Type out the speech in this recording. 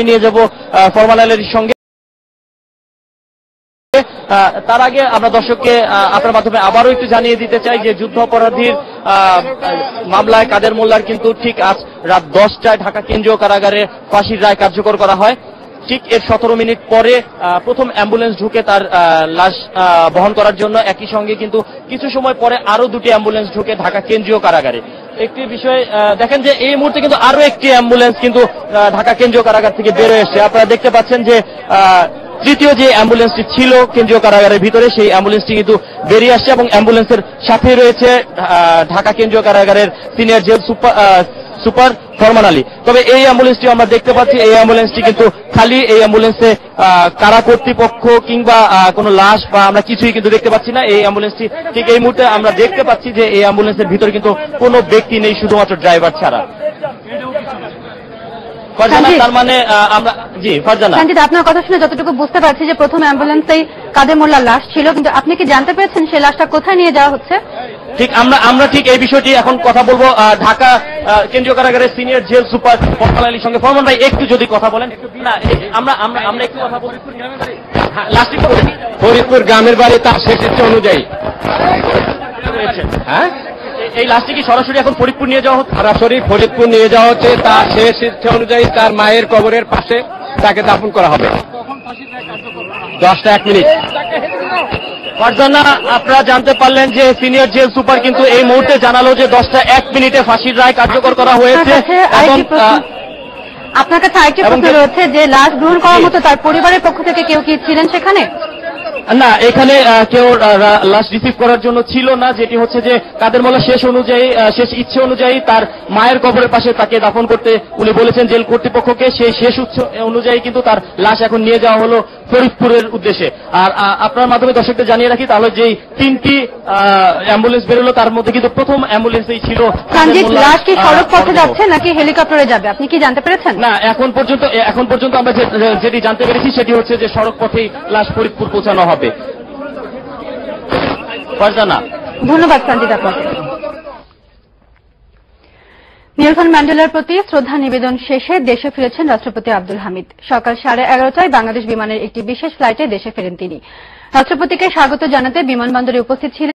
নিয়ে যাব ফরমান আলীর সঙ্গে। তার আগে আমরা দর্শককে আপনার মাধ্যমে আবারও একটু জানিয়ে দিতে চাই যে যুদ্ধাপরাধীর মামলায় কাদের মোল্লার কিন্তু ঠিক আজ রাত 10টায় ঢাকা কেন্দ্রীয় কারাগারে ফাঁসির রায় কার্যকর করা হয়। ঠিক এর 17 মিনিট পরে প্রথম অ্যাম্বুলেন্স ঢুকে তার লাশ বহন করার জন্য, একই সঙ্গে কিন্তু কিছু সময় পরে আরো দুটি অ্যাম্বুলেন্স ঢুকে ঢাকা কেন্দ্রীয় কারাগারে। একটি বিষয় দেখেন যে এই মুহূর্তে কিন্তু আরো একটি অ্যাম্বুলেন্স কিন্তু ঢাকা কেন্দ্রীয় কারাগার থেকে বের হয়ে এসেছে। আপনারা দেখতে পাচ্ছেন যে তৃতীয় যে অ্যাম্বুলেন্সটি ছিল কেন্দ্রীয় কারাগারের ভিতরে, সেই অ্যাম্বুলেন্সটি কিন্তু বেরিয়ে আসছে এবং অ্যাম্বুলেন্সের সাথে রয়েছে ঢাকা কেন্দ্রীয় কারাগারের সিনিয়র জেল সুপার ফরমান আলী। তবে এই অ্যাম্বুলেন্সটি আমরা দেখতে পাচ্ছি, এই অ্যাম্বুলেন্সটি কিন্তু খালি। এই অ্যাম্বুলেন্সে কারা কর্তৃপক্ষ কিংবা কোনো লাশ বা আমরা কিছুই কিন্তু দেখতে পাচ্ছি না। এই অ্যাম্বুলেন্সটি ঠিক এই মুহূর্তে আমরা দেখতে পাচ্ছি যে এই অ্যাম্বুলেন্সের ভিতরে কিন্তু কোনো ব্যক্তি নেই, শুধুমাত্র ড্রাইভার ছাড়া। তার মানে আমরা ফারজানা, আপনার কথা শুনে যতটুকু বুঝতে পারছি যে প্রথম অ্যাম্বুলেন্সেই কাদের মোল্লার লাশ ছিল, কিন্তু আপনি কি জানতে পেরেছেন সেই লাশটা কোথায় নিয়ে যাওয়া হচ্ছে? ঠিক আমরা ঠিক এই বিষয়টি এখন কথা বলবো ঢাকা কেন্দ্রীয় কারাগারের সিনিয়র জেল সুপার ফরমান আলীর সঙ্গে। ফরমান ভাই একটু যদি কথা বলেন। না, আমরা একটু কথা বলি। লাস্টে ফরিদপুর গ্রামের বাড়ি তার শেষ ইচ্ছে অনুযায়ী। হ্যাঁ, এই লাশটি কি সরাসরি এখন ফরিদপুর নিয়ে যাওয়া হচ্ছে? সরাসরি ফরিদপুর নিয়ে যাওয়া হচ্ছে। তার শেষ ইচ্ছে অনুযায়ী তার মায়ের কবরের পাশে তাকে দাফন করা হবে। 10টা 1 মিনিট। ফারজানা, আপনারা জানতে পারলেন যে সিনিয়র জেল সুপার কিন্তু এই মুহূর্তে জানালো যে 10টা 1 মিনিটে ফাঁসির রায় কার্যকর করা হয়েছে। আপনার কাছে আরেকটি প্রশ্ন রয়েছে যে লাশ গ্রহণ করার মতো তার পরিবারের পক্ষ থেকে কেউ কি ছিলেন সেখানে? না, এখানে কেউ লাশ রিসিভ করার জন্য ছিল না। যেটি হচ্ছে যে কাদের মোল্লা শেষ ইচ্ছে অনুযায়ী তার মায়ের কবরের পাশে তাকে দাফন করতে উনি বলেছেন জেল কর্তৃপক্ষকে। সেই শেষ ইচ্ছে অনুযায়ী কিন্তু তার লাশ এখন নিয়ে যাওয়া হলো ফরিদপুরের উদ্দেশ্যে। আর আপনার মাধ্যমে দর্শকদের জানিয়ে রাখি তাহলে যেই 3টি অ্যাম্বুলেন্স বেরোলো তার মধ্যে কিন্তু প্রথম অ্যাম্বুলেন্সেই ছিল। লাশ কি সড়ক পথে যাচ্ছে নাকি হেলিকপ্টারে যাবে, আপনি কি জানতে পেরেছেন? না, এখন পর্যন্ত আমরা যেটি জানতে পেরেছি সেটি হচ্ছে যে সড়ক পথেই লাশ ফরিদপুর পৌঁছানো হবে। ফারজানা, ধন্যবাদ সঞ্জিত আপনাকে। নেলসন ম্যান্ডেলার প্রতি শ্রদ্ধা নিবেদন শেষে দেশে ফিরেছেন রাষ্ট্রপতি আব্দুল হামিদ। সকাল 11:30টায় বাংলাদেশ বিমানের একটি বিশেষ ফ্লাইটে দেশে ফেরেন তিনি। রাষ্ট্রপতিকে স্বাগত জানাতে বিমানবন্দরে উপস্থিত ছিলেন